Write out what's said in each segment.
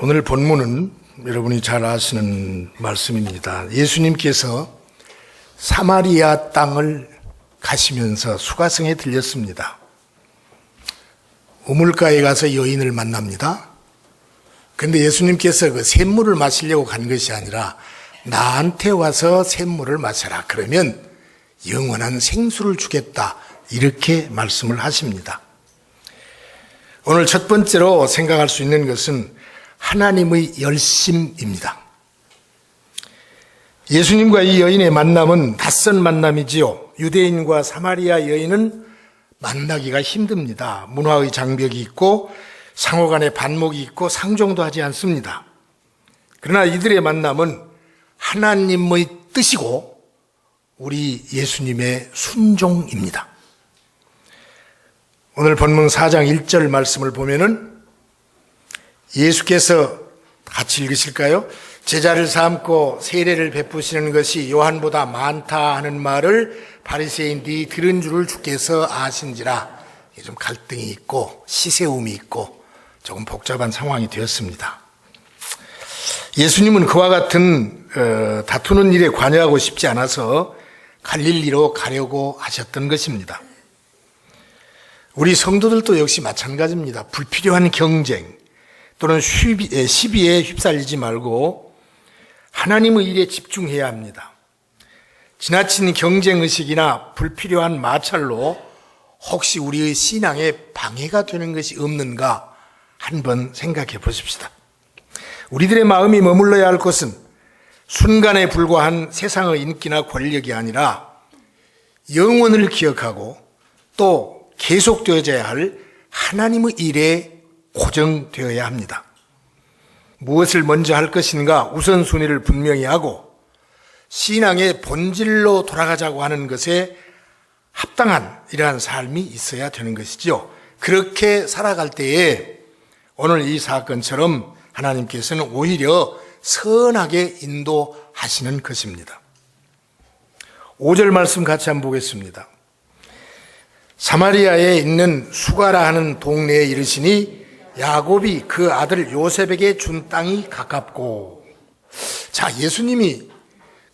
오늘 본문은 여러분이 잘 아시는 말씀입니다. 예수님께서 사마리아 땅을 가시면서 수가성에 들렸습니다. 우물가에 가서 여인을 만납니다. 그런데 예수님께서 그 샘물을 마시려고 간 것이 아니라 나한테 와서 샘물을 마셔라. 그러면 영원한 생수를 주겠다. 이렇게 말씀을 하십니다. 오늘 첫 번째로 생각할 수 있는 것은 하나님의 열심입니다. 예수님과 이 여인의 만남은 낯선 만남이지요. 유대인과 사마리아 여인은 만나기가 힘듭니다. 문화의 장벽이 있고 상호 간의 반목이 있고 상종도 하지 않습니다. 그러나 이들의 만남은 하나님의 뜻이고 우리 예수님의 순종입니다. 오늘 본문 4장 1절 말씀을 보면은 예수께서 같이 읽으실까요? 제자를 삼고 세례를 베푸시는 것이 요한보다 많다 하는 말을 바리새인들이 들은 줄을 주께서 아신지라. 좀 갈등이 있고 시세움이 있고 조금 복잡한 상황이 되었습니다. 예수님은 그와 같은 다투는 일에 관여하고 싶지 않아서 갈릴리로 가려고 하셨던 것입니다. 우리 성도들도 역시 마찬가지입니다. 불필요한 경쟁 또는 시비에 휩쓸리지 말고 하나님의 일에 집중해야 합니다. 지나친 경쟁의식이나 불필요한 마찰로 혹시 우리의 신앙에 방해가 되는 것이 없는가 한번 생각해 보십시다. 우리들의 마음이 머물러야 할 것은 순간에 불과한 세상의 인기나 권력이 아니라 영원을 기억하고 또 계속되어져야 할 하나님의 일에 고정되어야 합니다. 무엇을 먼저 할 것인가 우선순위를 분명히 하고 신앙의 본질로 돌아가자고 하는 것에 합당한 이러한 삶이 있어야 되는 것이죠. 그렇게 살아갈 때에 오늘 이 사건처럼 하나님께서는 오히려 선하게 인도하시는 것입니다. 5절 말씀 같이 한번 보겠습니다. 사마리아에 있는 수가라 하는 동네에 이르시니 야곱이 그 아들 요셉에게 준 땅이 가깝고. 자, 예수님이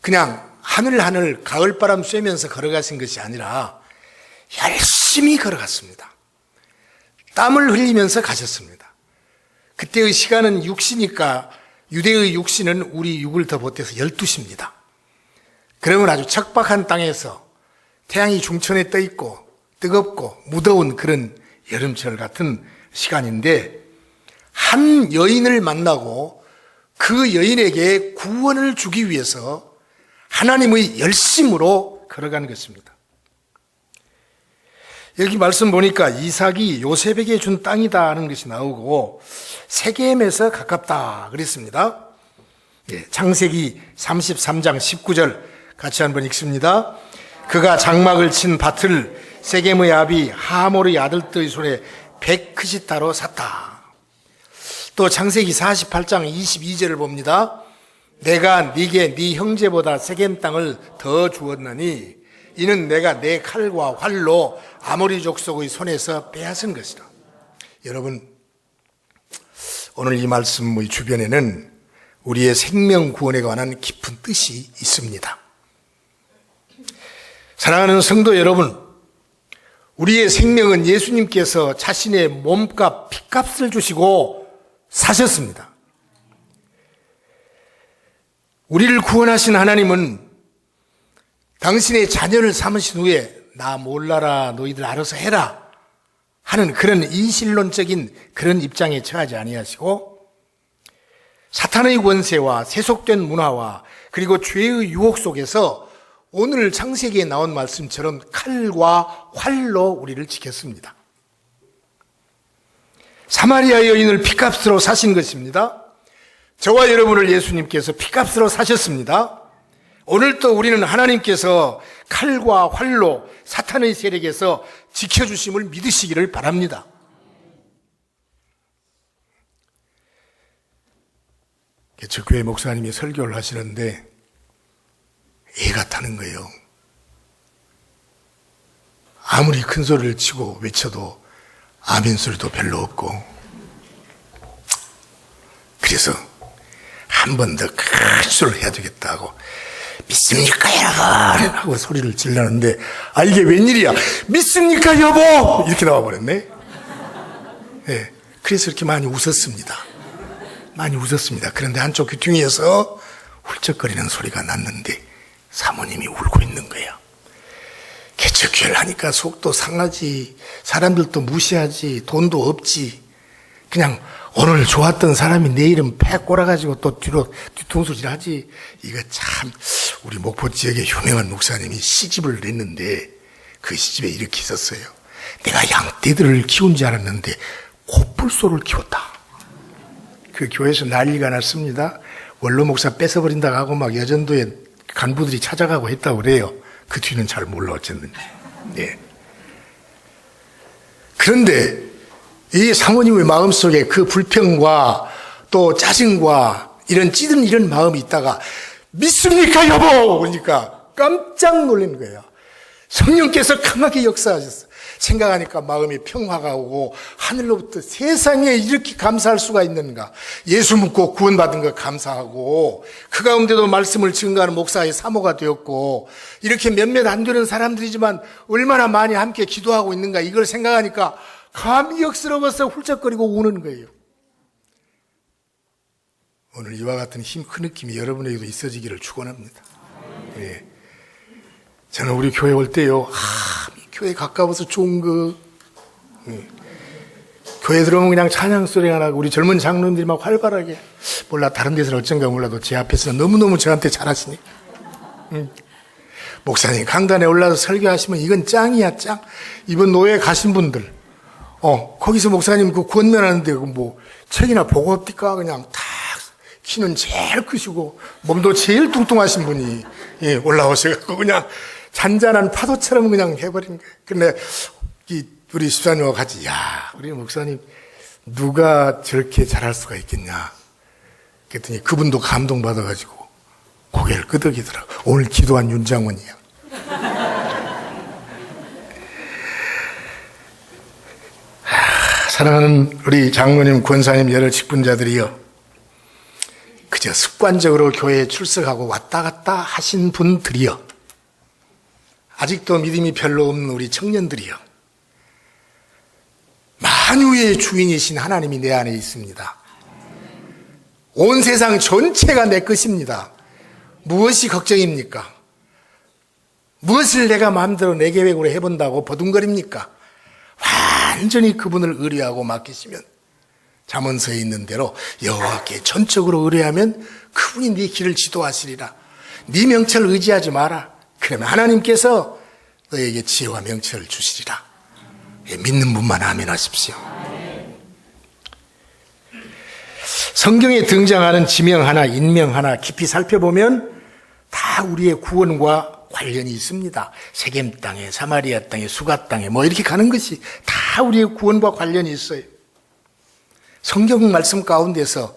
그냥 하늘 가을바람 쐬면서 걸어가신 것이 아니라 열심히 걸어갔습니다. 땀을 흘리면서 가셨습니다. 그때의 시간은 6시니까 유대의 6시는 우리 6을 더 보태서 12시입니다. 그러면 아주 척박한 땅에서 태양이 중천에 떠 있고 뜨겁고 무더운 그런 여름철 같은 시간인데 한 여인을 만나고 그 여인에게 구원을 주기 위해서 하나님의 열심으로 걸어가는 것입니다. 여기 말씀 보니까 이삭이 요셉에게 준 땅이다 하는 것이 나오고 세겜에서 가깝다 그랬습니다. 창세기 33장 19절 같이 한번 읽습니다. 그가 장막을 친 밭을 세겜의 아비 하몰의 아들들의 손에 100크시타로 샀다. 또 창세기 48장 22절을 봅니다. 내가 네게 네 형제보다 세겜 땅을 더 주었느니 이는 내가 내 칼과 활로 아모리 족속의 손에서 빼앗은 것이다. 여러분, 오늘 이 말씀의 주변에는 우리의 생명 구원에 관한 깊은 뜻이 있습니다. 사랑하는 성도 여러분, 우리의 생명은 예수님께서 자신의 몸값, 피값을 주시고 사셨습니다. 우리를 구원하신 하나님은 당신의 자녀를 삼으신 후에 나 몰라라 너희들 알아서 해라 하는 그런 인실론적인 그런 입장에 처하지 아니하시고 사탄의 권세와 세속된 문화와 그리고 죄의 유혹 속에서 오늘 창세기에 나온 말씀처럼 칼과 활로 우리를 지켰습니다. 사마리아 여인을 피값으로 사신 것입니다. 저와 여러분을 예수님께서 피값으로 사셨습니다. 오늘도 우리는 하나님께서 칼과 활로 사탄의 세력에서 지켜주심을 믿으시기를 바랍니다. 개척교회 목사님이 설교를 하시는데 애가 타는 거예요. 아무리 큰 소리를 치고 외쳐도 아멘 소리도 별로 없고 그래서 한 번 더 큰 소리를 해야 되겠다고, 믿습니까 여러분? 하고 소리를 질렀는데, 이게 웬일이야? 믿습니까 여보? 이렇게 나와버렸네. 예, 그래서 이렇게 많이 웃었습니다. 많이 웃었습니다. 그런데 한쪽 귀퉁이에서 훌쩍거리는 소리가 났는데 사모님이 울고 있는 거예요. 개척교회를 하니까 속도 상하지, 사람들도 무시하지, 돈도 없지. 그냥 오늘 좋았던 사람이 내일은 팩 꼬라가지고 또 뒤로 뒤통수질 하지. 이거 참, 우리 목포 지역의 유명한 목사님이 시집을 냈는데 그 시집에 이렇게 있었어요. 내가 양떼들을 키운 줄 알았는데 코뿔소를 키웠다. 그 교회에서 난리가 났습니다. 원로 목사 뺏어버린다고 하고 막 여전도에 간부들이 찾아가고 했다고 그래요. 그 뒤는 잘 몰라 어쨌는지. 네. 그런데 이 사모님의 마음속에 그 불평과 또 짜증과 이런 찌든 이런 마음이 있다가 믿습니까 여보? 그러니까 깜짝 놀란 거예요. 성령께서 강하게 역사하셨어요. 생각하니까 마음이 평화가 오고 하늘로부터 세상에 이렇게 감사할 수가 있는가. 예수 믿고 구원받은 거 감사하고 그 가운데도 말씀을 증거하는 목사의 사모가 되었고 이렇게 몇몇 안 되는 사람들이지만 얼마나 많이 함께 기도하고 있는가. 이걸 생각하니까 감격스러워서 훌쩍거리고 우는 거예요. 오늘 이와 같은 힘 큰 느낌이 여러분에게도 있어지기를 축원합니다. 예. 저는 우리 교회 올 때요, 교회 가까워서 좋은 거. 예. 교회 들어오면 그냥 찬양 소리가 나고 우리 젊은 장로님들이 막 활발하게, 몰라 다른 데서는 어쩐가 몰라도 제 앞에서는 너무너무 저한테 잘하시니까. 목사님 강단에 올라서 설교하시면 이건 짱이야 짱. 이번 노예 가신 분들 거기서 목사님 그 권면하는데 그 뭐 책이나 보고 없디까. 그냥 탁 키는 제일 크시고 몸도 제일 뚱뚱하신 분이 올라오셔갖고 그냥 잔잔한 파도처럼 그냥 해버린 거예요. 근데 우리 집사님하고 같이 우리 목사님 누가 저렇게 잘할 수가 있겠냐. 그랬더니 그분도 감동받아가지고 고개를 끄덕이더라고. 오늘 기도한 윤장원이야. 사랑하는 우리 장로님, 권사님, 여러 직분자들이여, 그저 습관적으로 교회에 출석하고 왔다 갔다 하신 분들이여, 아직도 믿음이 별로 없는 우리 청년들이여, 만유의 주인이신 하나님이 내 안에 있습니다. 온 세상 전체가 내 것입니다. 무엇이 걱정입니까? 무엇을 내가 마음대로 내 계획으로 해본다고 버둥거립니까? 완전히 그분을 의뢰하고 맡기시면, 잠언서에 있는 대로 여호와께 전적으로 의뢰하면 그분이 네 길을 지도하시리라. 네 명철을 의지하지 마라. 그러면 하나님께서 너에게 지혜와 명철을 주시리라. 믿는 분만 아멘 하십시오. 성경에 등장하는 지명 하나, 인명 하나 깊이 살펴보면 다 우리의 구원과 관련이 있습니다. 세겜 땅에, 사마리아 땅에, 수가 땅에 뭐 이렇게 가는 것이 다 우리의 구원과 관련이 있어요. 성경 말씀 가운데서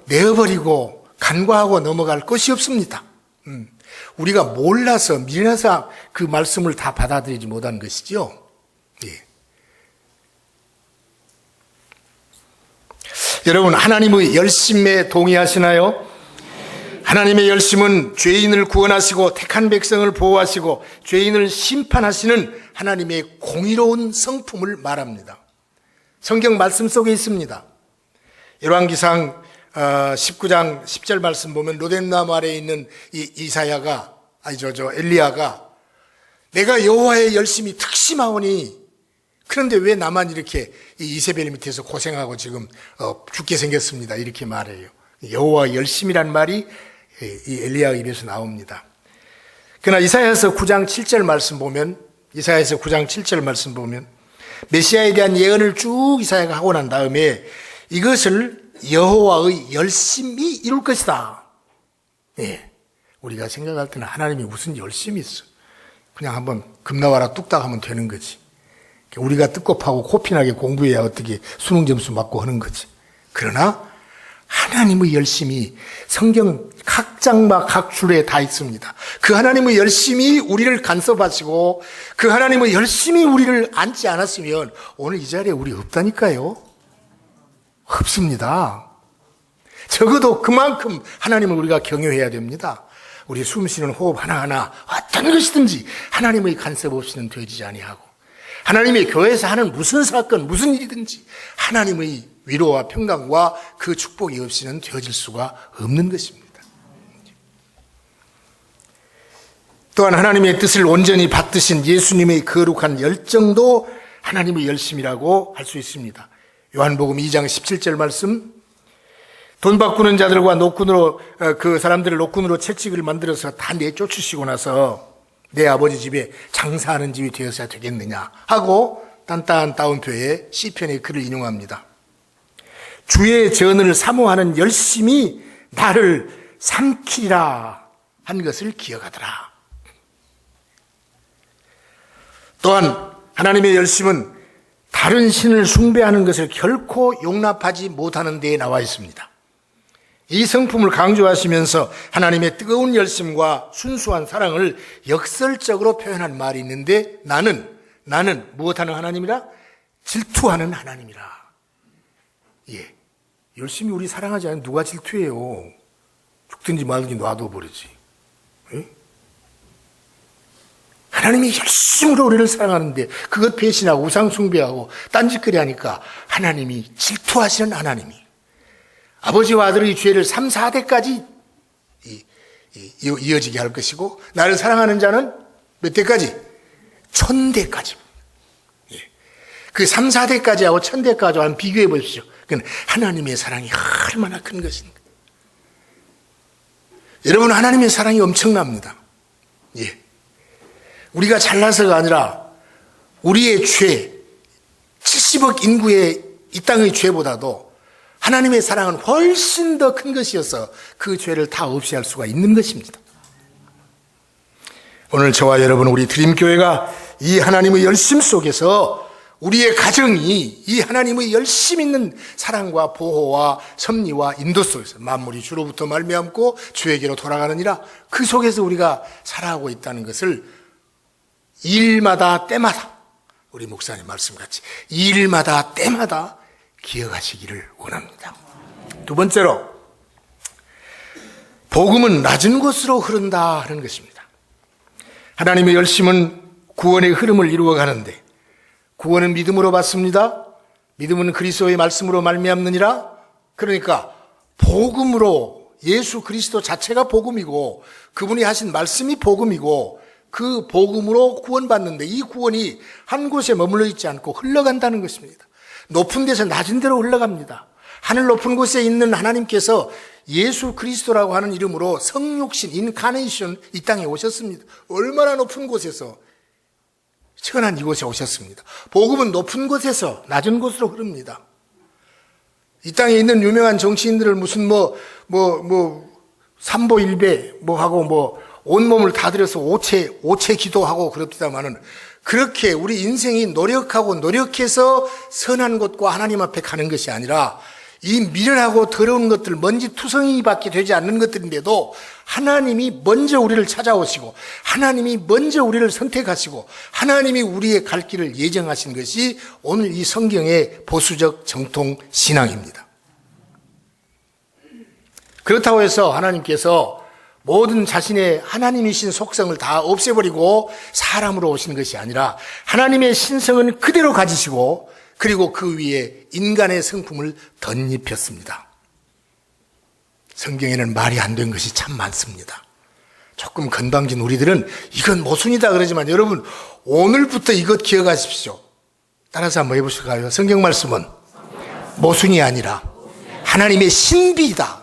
내어버리고 간과하고 넘어갈 것이 없습니다. 우리가 몰라서 미련해서 그 말씀을 다 받아들이지 못한 것이죠. 예. 여러분, 하나님의 열심에 동의하시나요? 하나님의 열심은 죄인을 구원하시고 택한 백성을 보호하시고 죄인을 심판하시는 하나님의 공의로운 성품을 말합니다. 성경 말씀 속에 있습니다. 열왕기상 19장 10절 말씀 보면 로뎀나무 아래에 있는 엘리야가 내가 여호와의 열심이 특심하오니, 그런데 왜 나만 이렇게 이세벨 밑에서 고생하고 지금 죽게 생겼습니다. 이렇게 말해요. 여호와의 열심이란 말이 이 엘리야 입에서 나옵니다. 그러나 이사야서 9장 7절 말씀 보면, 메시아에 대한 예언을 쭉 이사야가 하고 난 다음에 이것을 여호와의 열심이 이룰 것이다. 예. 우리가 생각할 때는 하나님이 무슨 열심이 있어. 그냥 한번 금나와라 뚝딱 하면 되는 거지. 우리가 뜻곱하고 코피나게 공부해야 어떻게 수능 점수 맞고 하는 거지. 그러나 하나님의 열심이 성경 각 장마 각 줄에 다 있습니다. 그 하나님의 열심이 우리를 간섭하시고 그 하나님의 열심이 우리를 안지 않았으면 오늘 이 자리에 우리 없다니까요. 없습니다. 적어도 그만큼 하나님을 우리가 경외해야 됩니다. 우리 숨쉬는 호흡 하나하나 어떤 것이든지 하나님의 간섭 없이는 되지 아니하고, 하나님의 교회에서 하는 무슨 사건, 무슨 일이든지 하나님의 위로와 평강과 그 축복이 없이는 되어질 수가 없는 것입니다. 또한 하나님의 뜻을 온전히 받드신 예수님의 거룩한 열정도 하나님의 열심이라고 할 수 있습니다. 요한복음 2장 17절 말씀, 돈 바꾸는 자들과 노꾼으로, 그 사람들을 노꾼으로 채찍을 만들어서 다 내쫓으시고 나서 내 아버지 집에 장사하는 집이 되어서야 되겠느냐 하고 단단한 따옴표에 시편의 글을 인용합니다. 주의 전을 사모하는 열심이 나를 삼키리라 한 것을 기억하더라. 또한 하나님의 열심은 다른 신을 숭배하는 것을 결코 용납하지 못하는 데에 나와 있습니다. 이 성품을 강조하시면서 하나님의 뜨거운 열심과 순수한 사랑을 역설적으로 표현한 말이 있는데, 나는 무엇하는 하나님이라? 질투하는 하나님이라. 예, 열심히 우리 사랑하지 않으면 누가 질투해요? 죽든지 말든지 놔둬 버리지. 예? 하나님이 열심으로 우리를 사랑하는데 그것 배신하고 우상 숭배하고 딴짓거리 하니까 하나님이 질투하시는 하나님이, 아버지와 아들의 죄를 3, 4대까지 이어지게 할 것이고, 나를 사랑하는 자는 몇 대까지? 1000대까지. 예. 그 3, 4대까지 하고 1000대까지 한번 비교해 보십시오. 그건 하나님의 사랑이 얼마나 큰 것인가. 여러분, 하나님의 사랑이 엄청납니다. 예. 우리가 잘나서가 아니라 우리의 죄, 70억 인구의 이 땅의 죄보다도 하나님의 사랑은 훨씬 더 큰 것이어서 그 죄를 다 없이 할 수가 있는 것입니다. 오늘 저와 여러분, 우리 드림교회가 이 하나님의 열심 속에서 우리의 가정이 이 하나님의 열심 있는 사랑과 보호와 섭리와 인도 속에서 만물이 주로부터 말미암고 주에게로 돌아가느니라, 그 속에서 우리가 살아가고 있다는 것을 일마다 때마다, 우리 목사님 말씀같이 일마다 때마다 기억하시기를 원합니다. 두 번째로, 복음은 낮은 곳으로 흐른다 하는 것입니다. 하나님의 열심은 구원의 흐름을 이루어가는데, 구원은 믿음으로 받습니다. 믿음은 그리스도의 말씀으로 말미암느니라. 그러니까 복음으로, 예수 그리스도 자체가 복음이고 그분이 하신 말씀이 복음이고 그 복음으로 구원받는데, 이 구원이 한 곳에 머물러 있지 않고 흘러간다는 것입니다. 높은 데서 낮은 데로 흘러갑니다. 하늘 높은 곳에 있는 하나님께서 예수 그리스도라고 하는 이름으로 성육신, 인카네이션 이 땅에 오셨습니다. 얼마나 높은 곳에서, 천한 이곳에 오셨습니다. 복음은 높은 곳에서 낮은 곳으로 흐릅니다. 이 땅에 있는 유명한 정치인들을 무슨 삼보일배 하고 온몸을 다 들여서 오체 기도하고 그럽니다마는, 그렇게 우리 인생이 노력해서 선한 것과 하나님 앞에 가는 것이 아니라, 이 미련하고 더러운 것들, 먼지 투성이밖에 되지 않는 것들인데도 하나님이 먼저 우리를 찾아오시고 하나님이 먼저 우리를 선택하시고 하나님이 우리의 갈 길을 예정하신 것이 오늘 이 성경의 보수적 정통 신앙입니다. 그렇다고 해서 하나님께서 모든 자신의 하나님이신 속성을 다 없애버리고 사람으로 오신 것이 아니라, 하나님의 신성은 그대로 가지시고 그리고 그 위에 인간의 성품을 덧입혔습니다. 성경에는 말이 안 된 것이 참 많습니다. 조금 건방진 우리들은 이건 모순이다 그러지만, 여러분 오늘부터 이것 기억하십시오. 따라서 한번 해보실까요? 성경 말씀은 모순이 아니라 하나님의 신비이다.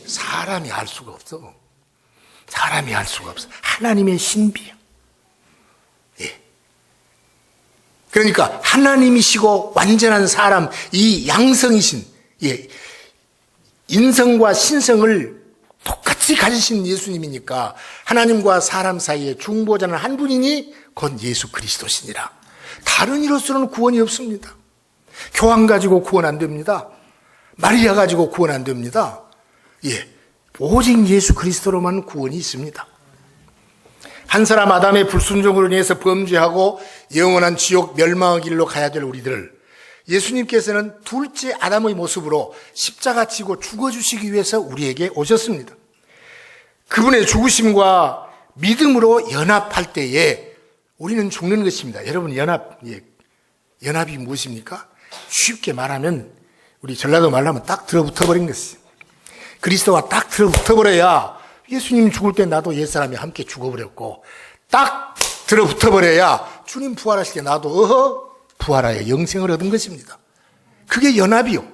사람이 알 수가 없어. 사람이 알 수가 없어. 하나님의 신비야. 예. 그러니까 하나님이시고 완전한 사람, 이 양성이신, 예, 인성과 신성을 똑같이 가지신 예수님이니까 하나님과 사람 사이에 중보자는 한 분이니 곧 예수 그리스도시니라. 다른 이로서는 구원이 없습니다. 교황 가지고 구원 안 됩니다. 마리아 가지고 구원 안 됩니다. 예, 오직 예수 그리스도로만 구원이 있습니다. 한 사람 아담의 불순종으로 인해서 범죄하고 영원한 지옥 멸망의 길로 가야 될 우리들을 예수님께서는 둘째 아담의 모습으로 십자가 지고 죽어주시기 위해서 우리에게 오셨습니다. 그분의 죽으심과 믿음으로 연합할 때에 우리는 죽는 것입니다. 여러분, 연합이 무엇입니까? 쉽게 말하면, 우리 전라도 말로 하면 딱 들어붙어버린 것이에요. 그리스도와 딱 들어붙어버려야, 예수님 죽을 때 나도 옛사람이 함께 죽어버렸고, 딱 들어붙어버려야 주님 부활하실 때 나도 부활하여 영생을 얻은 것입니다. 그게 연합이요.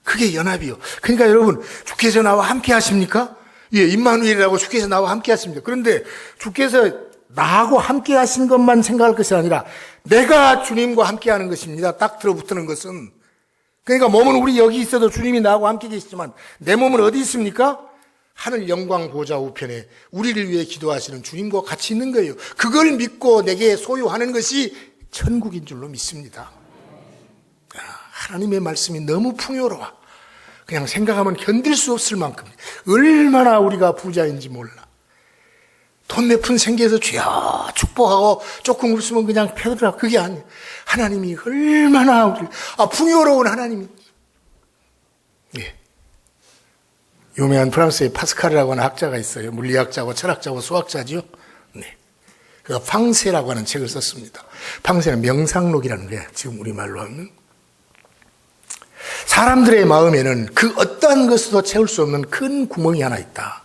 그게 연합이요. 그러니까 여러분, 주께서 나와 함께 하십니까? 예, 임마누엘이라고 주께서 나와 함께 하십니다. 그런데 주께서 나하고 함께 하시는 것만 생각할 것이 아니라 내가 주님과 함께 하는 것입니다. 딱 들어붙는 것은. 그러니까 몸은 우리 여기 있어도 주님이 나하고 함께 계시지만 내 몸은 어디 있습니까? 하늘 영광 보좌 우편에 우리를 위해 기도하시는 주님과 같이 있는 거예요. 그걸 믿고 내게 소유하는 것이 천국인 줄로 믿습니다. 하나님의 말씀이 너무 풍요로워. 그냥 생각하면 견딜 수 없을 만큼 얼마나 우리가 부자인지 몰라. 돈 몇 푼 생겨서 주여 축복하고 조금 없으면 그냥 펴들어. 그게 아니에요. 하나님이 얼마나 우리를 풍요로운 하나님이. 예. 유명한 프랑스의 파스칼이라고 하는 학자가 있어요. 물리학자고 철학자고 수학자죠. 네. 그가 팡세라고 하는 책을 썼습니다. 팡세는 명상록이라는 거예요. 지금 우리말로 하면. 사람들의 마음에는 그 어떠한 것으로도 채울 수 없는 큰 구멍이 하나 있다.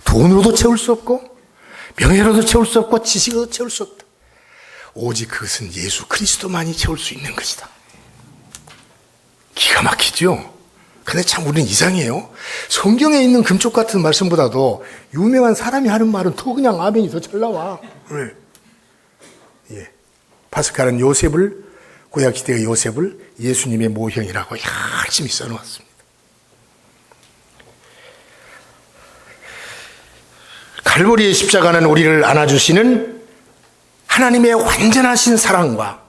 돈으로도 채울 수 없고 명예로도 채울 수 없고 지식으로도 채울 수 없다. 오직 그것은 예수 그리스도만이 채울 수 있는 것이다. 기가 막히죠? 근데 참 우리는 이상해요. 성경에 있는 금쪽 같은 말씀보다도 유명한 사람이 하는 말은 더 그냥 아멘이 더 잘 나와. 예. 파스칼은 구약시대의 요셉을 예수님의 모형이라고 열심히 써놓았습니다. 갈보리의 십자가는 우리를 안아주시는 하나님의 완전하신 사랑과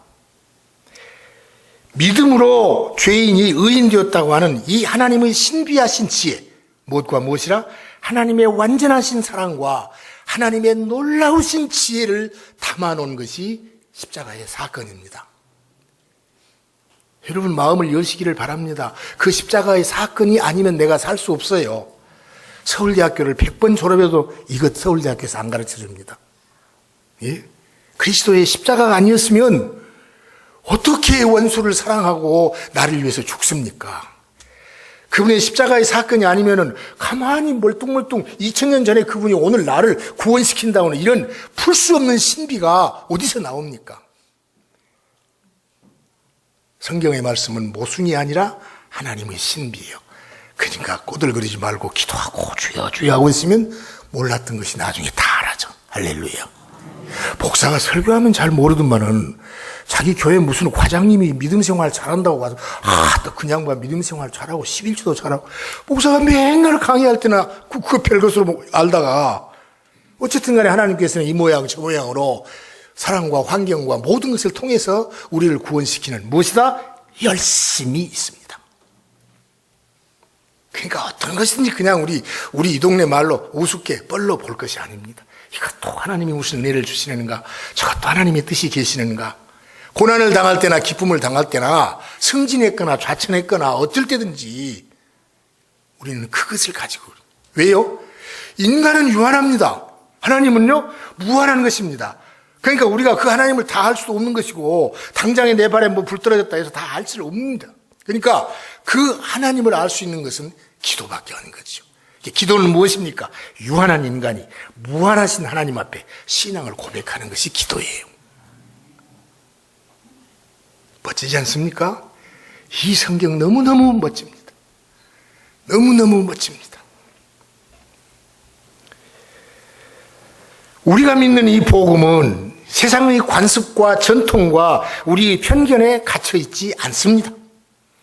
믿음으로 죄인이 의인되었다고 하는 이 하나님의 신비하신 지혜, 무엇과 무엇이라? 하나님의 완전하신 사랑과 하나님의 놀라우신 지혜를 담아놓은 것이 십자가의 사건입니다. 여러분 마음을 여시기를 바랍니다. 그 십자가의 사건이 아니면 내가 살 수 없어요. 서울대학교를 100번 졸업해도 이것 서울대학교에서 안 가르쳐줍니다. 예? 그리스도의 십자가가 아니었으면 어떻게 원수를 사랑하고 나를 위해서 죽습니까? 그분의 십자가의 사건이 아니면은 가만히 멀뚱멀뚱 2000년 전에 그분이 오늘 나를 구원시킨다고는 이런 풀 수 없는 신비가 어디서 나옵니까? 성경의 말씀은 모순이 아니라 하나님의 신비예요. 그러니까 꼬들거리지 말고 기도하고 주여 주여 하고 있으면 몰랐던 것이 나중에 다 알아져. 할렐루야. 목사가 설교하면 잘 모르더만은 자기 교회 무슨 과장님이 믿음 생활 잘한다고 와서 또 그냥 봐 믿음 생활 잘하고 11조도 잘하고 목사가 맨날 강의할 때나 그 별것으로 알다가 어쨌든 간에 하나님께서는 이 모양 저 모양으로 사랑과 환경과 모든 것을 통해서 우리를 구원시키는 무엇이다? 열심히 있습니다. 그러니까 어떤 것이든지 그냥 우리 이 동네 말로 우습게 뻘로 볼 것이 아닙니다. 이것도 하나님이 무슨 은혜를 주시는가? 저것도 하나님의 뜻이 계시는가? 고난을 당할 때나 기쁨을 당할 때나 승진했거나 좌천했거나 어쩔 때든지 우리는 그것을 가지고 왜요? 인간은 유한합니다. 하나님은요 무한한 것입니다. 그러니까 우리가 그 하나님을 다 알 수도 없는 것이고 당장에 내 발에 뭐 불 떨어졌다 해서 다 알 수 없습니다. 그러니까 그 하나님을 알 수 있는 것은 기도밖에 없는 거죠. 기도는 무엇입니까? 유한한 인간이 무한하신 하나님 앞에 신앙을 고백하는 것이 기도예요. 멋지지 않습니까? 이 성경 너무너무 멋집니다. 너무너무 멋집니다. 우리가 믿는 이 복음은 세상의 관습과 전통과 우리의 편견에 갇혀 있지 않습니다.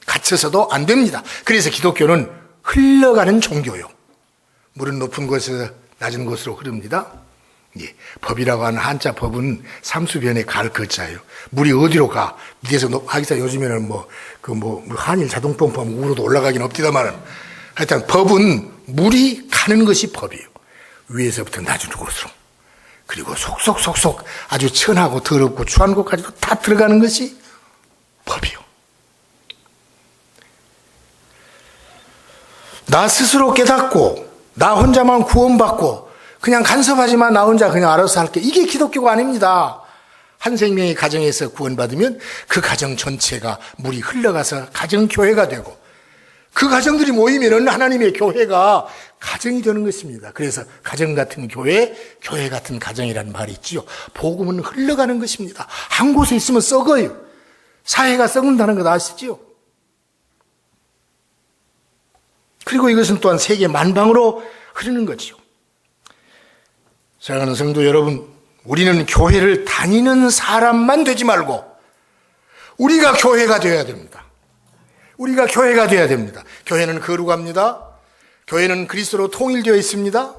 갇혀서도 안 됩니다. 그래서 기독교는 흘러가는 종교요. 물은 높은 곳에서 낮은 곳으로 흐릅니다. 예, 법이라고 하는 한자 법은 삼수변에 갈 거자예요. 물이 어디로 가? 밑에서 하기사 요즘에는 한일 자동펌프 우로도 올라가긴 없디다만은 하여튼 법은 물이 가는 것이 법이에요. 위에서부터 낮은 곳으로. 그리고 속속속속 아주 천하고 더럽고 추한 곳까지도 다 들어가는 것이 법이요. 나 스스로 깨닫고 나 혼자만 구원받고 그냥 간섭하지만 나 혼자 그냥 알아서 할게. 이게 기독교가 아닙니다. 한 생명의 가정에서 구원받으면 그 가정 전체가 물이 흘러가서 가정교회가 되고 그 가정들이 모이면 하나님의 교회가 가정이 되는 것입니다. 그래서 가정 같은 교회, 교회 같은 가정이라는 말이 있지요. 복음은 흘러가는 것입니다. 한 곳에 있으면 썩어요. 사회가 썩는다는 것 아시지요? 그리고 이것은 또한 세계 만방으로 흐르는 거지요. 사랑하는 성도 여러분, 우리는 교회를 다니는 사람만 되지 말고 우리가 교회가 되어야 됩니다. 우리가 교회가 되어야 됩니다. 교회는 거룩합니다. 교회는 그리스도로 통일되어 있습니다.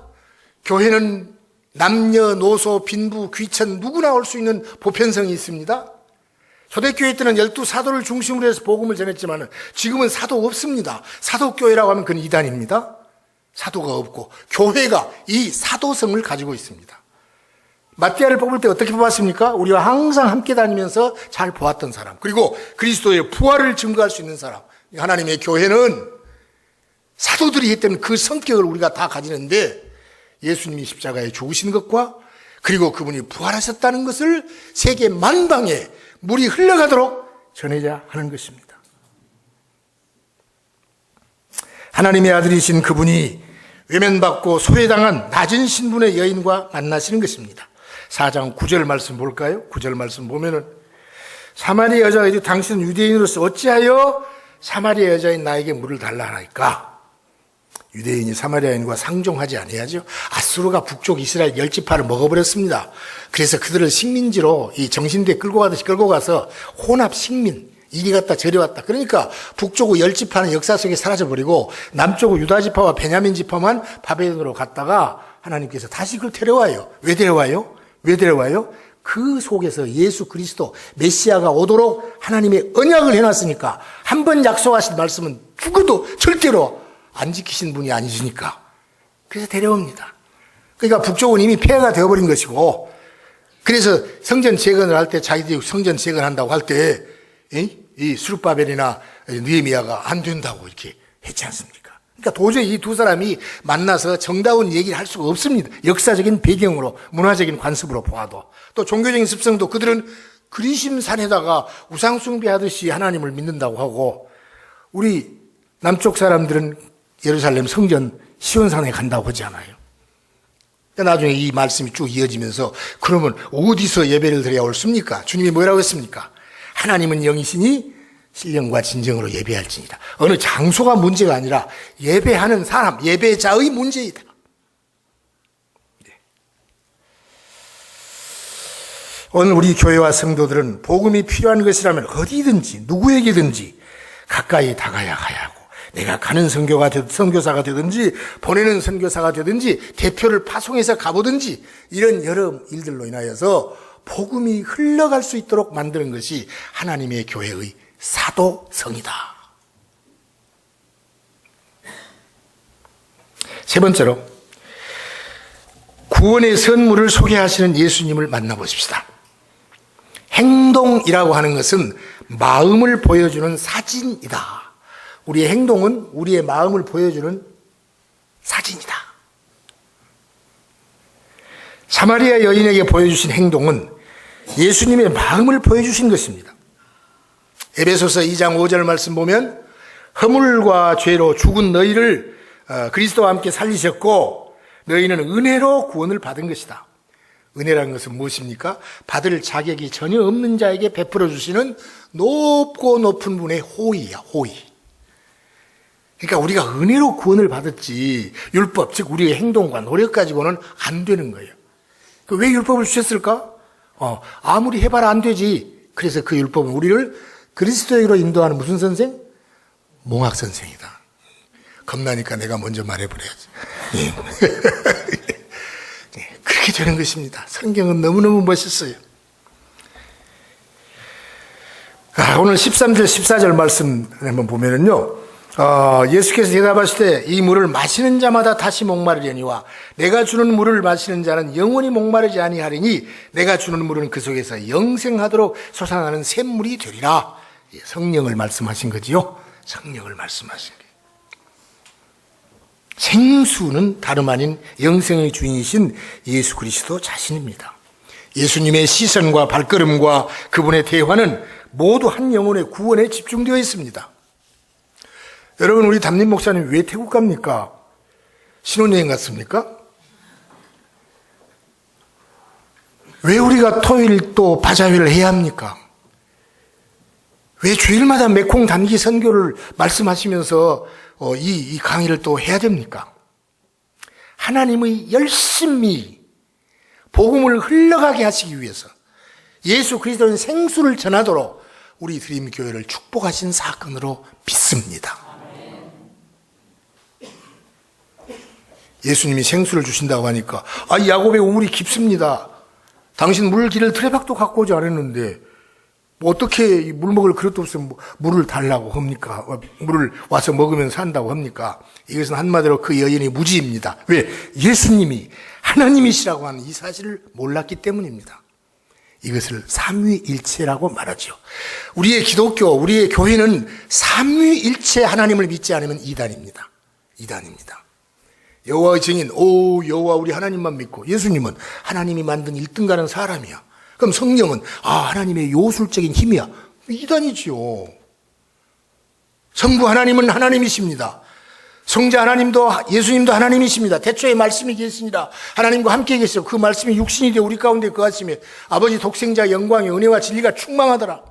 교회는 남녀노소 빈부 귀천 누구나 올 수 있는 보편성이 있습니다. 초대교회 때는 12사도를 중심으로 해서 복음을 전했지만 지금은 사도 없습니다. 사도교회라고 하면 그건 이단입니다. 사도가 없고 교회가 이 사도성을 가지고 있습니다. 마띠아를 뽑을 때 어떻게 뽑았습니까? 우리와 항상 함께 다니면서 잘 보았던 사람, 그리고 그리스도의 부활을 증거할 수 있는 사람. 하나님의 교회는 사도들이 했던 그 성격을 우리가 다 가지는데 예수님이 십자가에 죽으신 것과 그리고 그분이 부활하셨다는 것을 세계 만방에 물이 흘러가도록 전해야 하는 것입니다. 하나님의 아들이신 그분이 외면받고 소외당한 낮은 신분의 여인과 만나시는 것입니다. 4장 9절 말씀 볼까요? 9절 말씀 보면은 사마리아 여자가 이제 당신은 유대인으로서 어찌하여 사마리아 여자인 나에게 물을 달라 하나이까? 유대인이 사마리아인과 상종하지 아니하죠. 아수르가 북쪽 이스라엘 10지파를 먹어버렸습니다. 그래서 그들을 식민지로 이 정신대에 끌고 가듯이 끌고 가서 혼합 식민, 이리 갔다 저리 왔다. 그러니까 북쪽의 10지파는 역사 속에 사라져버리고 남쪽의 유다지파와 베냐민지파만 바벨론으로 갔다가 하나님께서 다시 그걸 데려와요. 왜 데려와요? 왜 데려와요? 그 속에서 예수 그리스도 메시아가 오도록 하나님의 언약을 해놨으니까 한 번 약속하신 말씀은 죽어도 절대로 안 지키신 분이 아니시니까 그래서 데려옵니다. 그러니까 북쪽은 이미 폐허가 되어버린 것이고 그래서 성전 재건을 할 때 자기들이 성전 재건한다고 할 때 이 스룹바벨이나 느헤미야가 안 된다고 이렇게 했지 않습니까? 그러니까 도저히 이 두 사람이 만나서 정다운 얘기를 할 수가 없습니다. 역사적인 배경으로 문화적인 관습으로 보아도 또 종교적인 습성도 그들은 그리심산에다가 우상숭배하듯이 하나님을 믿는다고 하고 우리 남쪽 사람들은 예루살렘 성전 시온산에 간다고 하지 않아요. 나중에 이 말씀이 쭉 이어지면서 그러면 어디서 예배를 드려야 옳습니까? 주님이 뭐라고 했습니까? 하나님은 영이시니 신령과 진정으로 예배할지니라. 어느 장소가 문제가 아니라 예배하는 사람, 예배자의 문제이다. 오늘 우리 교회와 성도들은 복음이 필요한 것이라면 어디든지 누구에게든지 가까이 다가야 하고 내가 가는 선교사가 되든지 보내는 선교사가 되든지 대표를 파송해서 가보든지 이런 여러 일들로 인하여서 복음이 흘러갈 수 있도록 만드는 것이 하나님의 교회의 사도성이다. 세 번째로 구원의 선물을 소개하시는 예수님을 만나보십시다. 행동이라고 하는 것은 마음을 보여주는 사진이다. 우리의 행동은 우리의 마음을 보여주는 사진이다. 사마리아 여인에게 보여주신 행동은 예수님의 마음을 보여주신 것입니다. 에베소서 2장 5절 말씀 보면 허물과 죄로 죽은 너희를 그리스도와 함께 살리셨고 너희는 은혜로 구원을 받은 것이다. 은혜라는 것은 무엇입니까? 받을 자격이 전혀 없는 자에게 베풀어 주시는 높고 높은 분의 호의야, 호의. 그러니까 우리가 은혜로 구원을 받았지 율법, 즉 우리의 행동과 노력 가지고는 안 되는 거예요. 왜 율법을 주셨을까? 아무리 해봐라 안 되지. 그래서 그 율법은 우리를 그리스도에게로 인도하는 무슨 선생? 몽학 선생이다. 겁나니까 내가 먼저 말해버려야지. 그렇게 되는 것입니다. 성경은 너무너무 멋있어요. 오늘 13절, 14절 말씀 한번 보면은요, 예수께서 대답하실 때 이 물을 마시는 자마다 다시 목마르려니와 내가 주는 물을 마시는 자는 영원히 목마르지 아니하리니 내가 주는 물은 그 속에서 영생하도록 솟아나는 샘물이 되리라. 성령을 말씀하신 거지요. 성령을 말씀하신 거예요. 생수는 다름 아닌 영생의 주인이신 예수 그리스도 자신입니다. 예수님의 시선과 발걸음과 그분의 대화는 모두 한 영혼의 구원에 집중되어 있습니다. 여러분, 우리 담임 목사님 왜 태국 갑니까? 신혼여행 갔습니까? 왜 우리가 토요일 또 바자회를 해야 합니까? 왜 주일마다 메콩 단기 선교를 말씀하시면서 이 강의를 또 해야 됩니까? 하나님의 열심히 복음을 흘러가게 하시기 위해서 예수 그리스도의 생수를 전하도록 우리 드림교회를 축복하신 사건으로 믿습니다. 예수님이 생수를 주신다고 하니까 야곱의 우물이 깊습니다. 당신 물길을 트레박도 갖고 오지 않았는데 뭐 어떻게 물 먹을 그릇도 없으면 물을 달라고 합니까? 물을 와서 먹으면 산다고 합니까? 이것은 한마디로 그 여인이 무지입니다. 왜? 예수님이 하나님이시라고 하는 이 사실을 몰랐기 때문입니다. 이것을 삼위일체라고 말하죠. 우리의 기독교, 우리의 교회는 삼위일체 하나님을 믿지 않으면 이단입니다. 이단입니다. 여호와의 증인, 여호와 우리 하나님만 믿고, 예수님은 하나님이 만든 1등 가는 사람이야. 그럼 성령은 하나님의 요술적인 힘이야. 이단이지요. 성부 하나님은 하나님이십니다. 성자 하나님도 예수님도 하나님이십니다. 태초에 말씀이 계시니라 하나님과 함께 계시고 그 말씀이 육신이 되어 우리 가운데 거하시며 아버지 독생자 영광의 은혜와 진리가 충만하더라.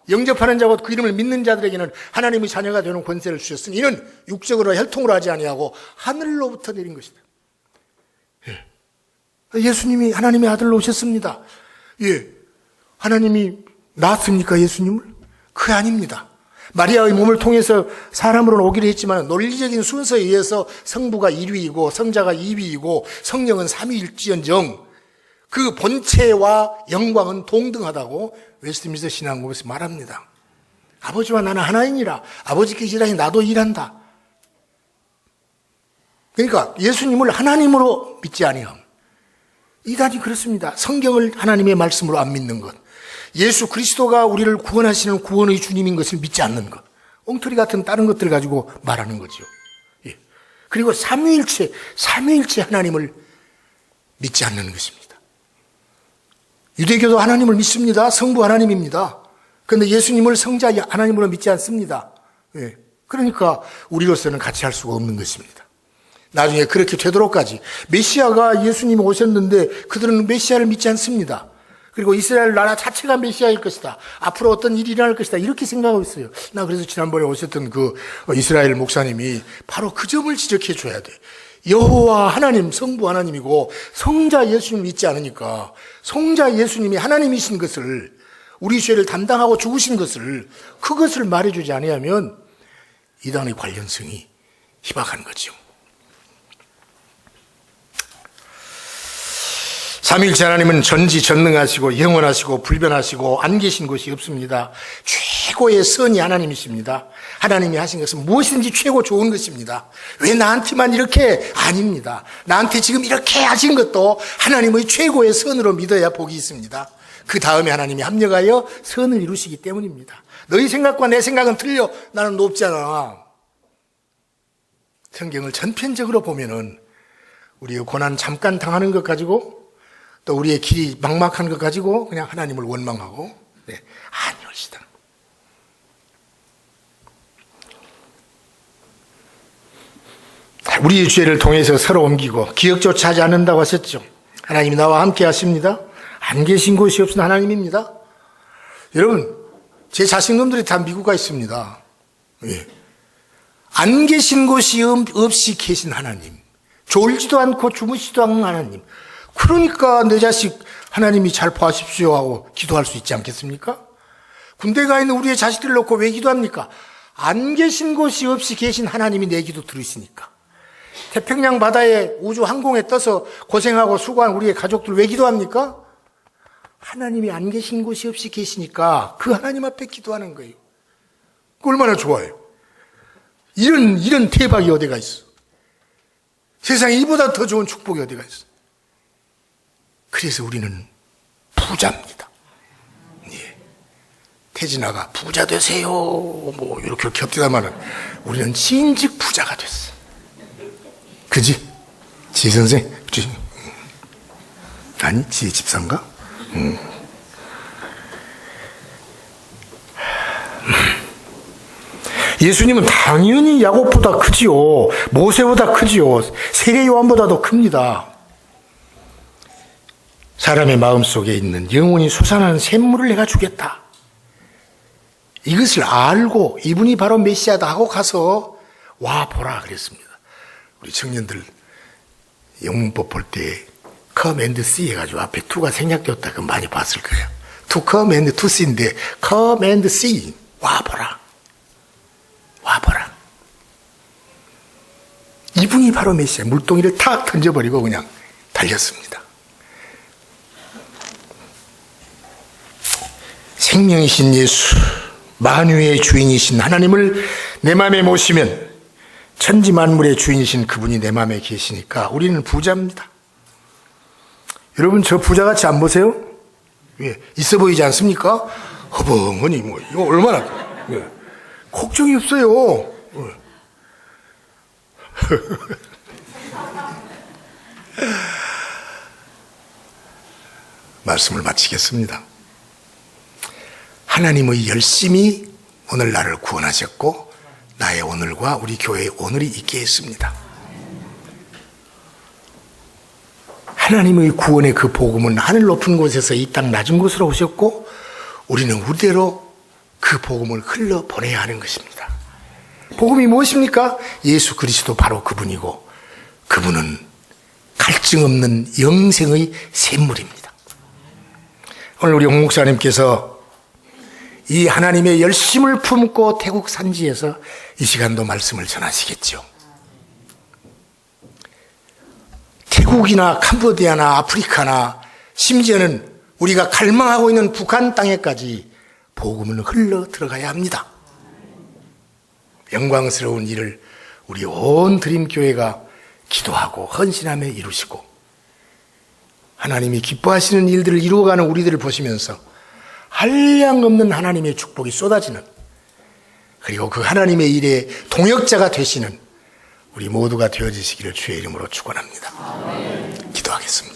영접하는 자고 그 이름을 믿는 자들에게는 하나님의 자녀가 되는 권세를 주셨으니 이는 육적으로 혈통으로 하지 아니하고 하늘로부터 내린 것이다. 예수님이 하나님의 아들로 오셨습니다. 하나님이 낳았습니까, 예수님을? 그게 아닙니다. 마리아의 몸을 통해서 사람으로 오기로 했지만 논리적인 순서에 의해서 성부가 1위이고 성자가 2위이고 성령은 3위일지언정 그 본체와 영광은 동등하다고 웨스트민스터 신앙공부에서 말합니다. 아버지와 나는 하나이니라. 아버지께서 일하니 나도 일한다. 그러니까 예수님을 하나님으로 믿지 아니함. 이단이 그렇습니다. 성경을 하나님의 말씀으로 안 믿는 것. 예수 그리스도가 우리를 구원하시는 구원의 주님인 것을 믿지 않는 것. 엉터리 같은 다른 것들 가지고 말하는 거죠. 그리고 삼위일체 하나님을 믿지 않는 것입니다. 유대교도 하나님을 믿습니다. 성부 하나님입니다. 그런데 예수님을 성자 하나님으로 믿지 않습니다. 그러니까 우리로서는 같이 할 수가 없는 것입니다. 나중에 그렇게 되도록까지 메시아가 예수님이 오셨는데 그들은 메시아를 믿지 않습니다. 그리고 이스라엘 나라 자체가 메시아일 것이다. 앞으로 어떤 일이 일어날 것이다. 이렇게 생각하고 있어요. 나 그래서 지난번에 오셨던 그 이스라엘 목사님이 바로 그 점을 지적해 줘야 돼. 여호와 하나님, 성부 하나님이고 성자 예수님을 믿지 않으니까 성자 예수님이 하나님이신 것을 우리 죄를 담당하고 죽으신 것을 그것을 말해주지 않으면 이단의 관련성이 희박한 거죠. 삼위일체 하나님은 전지전능하시고 영원하시고 불변하시고 안 계신 곳이 없습니다. 최고의 선이 하나님이십니다. 하나님이 하신 것은 무엇이든지 최고 좋은 것입니다. 왜 나한테만 이렇게? 아닙니다. 나한테 지금 이렇게 하신 것도 하나님의 최고의 선으로 믿어야 복이 있습니다. 그 다음에 하나님이 합력하여 선을 이루시기 때문입니다. 너희 생각과 내 생각은 틀려. 나는 높잖아. 성경을 전편적으로 보면은 우리의 고난 잠깐 당하는 것 가지고 또 우리의 길이 막막한 것 가지고 그냥 하나님을 원망하고 아니올시다. 우리의 죄를 통해서 서로 옮기고 기억조차 하지 않는다고 하셨죠. 하나님이 나와 함께 하십니다. 안 계신 곳이 없은 하나님입니다. 여러분, 제 자식놈들이 다 미국 가 있습니다. 안 계신 곳이 없이 계신 하나님. 졸지도 않고 주무시지도 않는 하나님. 그러니까 내 자식 하나님이 잘 보아십시오 하고 기도할 수 있지 않겠습니까? 군대 가 있는 우리의 자식들을 놓고 왜 기도합니까? 안 계신 곳이 없이 계신 하나님이 내 기도 들으시니까. 태평양 바다에 우주 항공에 떠서 고생하고 수고한 우리의 가족들 왜 기도합니까? 하나님이 안 계신 곳이 없이 계시니까 그 하나님 앞에 기도하는 거예요. 얼마나 좋아요. 이런 대박이 어디가 있어. 세상에 이보다 더 좋은 축복이 어디가 있어. 그래서 우리는 부자입니다. 태진아가 부자 되세요. 뭐 이렇게 겹치다마는 우리는 진즉 부자가 됐어. 그지? 지 선생? 그지? 아니, 지의 집사인가? 예수님은 당연히 야곱보다 크지요. 모세보다 크지요. 세례 요한보다도 큽니다. 사람의 마음속에 있는 영혼이 솟아나는 샘물을 내가 주겠다. 이것을 알고 이분이 바로 메시아다 하고 가서 와 보라 그랬습니다. 우리 청년들 영문법 볼 때 come and see 해가지고 앞에 to가 생략되었다 그 많이 봤을 거예요. to come and to see인데 come and see 와 보라. 와 보라. 이분이 바로 메시아. 물동이를 탁 던져버리고 그냥 달렸습니다. 생명이신 예수, 만유의 주인이신 하나님을 내 마음에 모시면 천지 만물의 주인이신 그분이 내 마음에 계시니까 우리는 부자입니다. 여러분 저 부자같이 안 보세요? 예, 있어 보이지 않습니까? 허벙하니 뭐 이거 얼마나 예, 걱정이 없어요. 말씀을 마치겠습니다. 하나님의 열심히 오늘 나를 구원하셨고 나의 오늘과 우리 교회의 오늘이 있게 했습니다. 하나님의 구원의 그 복음은 하늘 높은 곳에서 이 땅 낮은 곳으로 오셨고 우리는 우리대로 그 복음을 흘러 보내야 하는 것입니다. 복음이 무엇입니까? 예수 그리스도 바로 그분이고 그분은 갈증 없는 영생의 샘물입니다. 오늘 우리 홍 목사님께서 이 하나님의 열심을 품고 태국 산지에서 이 시간도 말씀을 전하시겠죠. 태국이나 캄보디아나 아프리카나 심지어는 우리가 갈망하고 있는 북한 땅에까지 복음은 흘러 들어가야 합니다. 영광스러운 일을 우리 온 드림교회가 기도하고 헌신하며 이루시고 하나님이 기뻐하시는 일들을 이루어가는 우리들을 보시면서 한량없는 하나님의 축복이 쏟아지는 그리고 그 하나님의 일에 동역자가 되시는 우리 모두가 되어지시기를 주의 이름으로 축원합니다. 기도하겠습니다.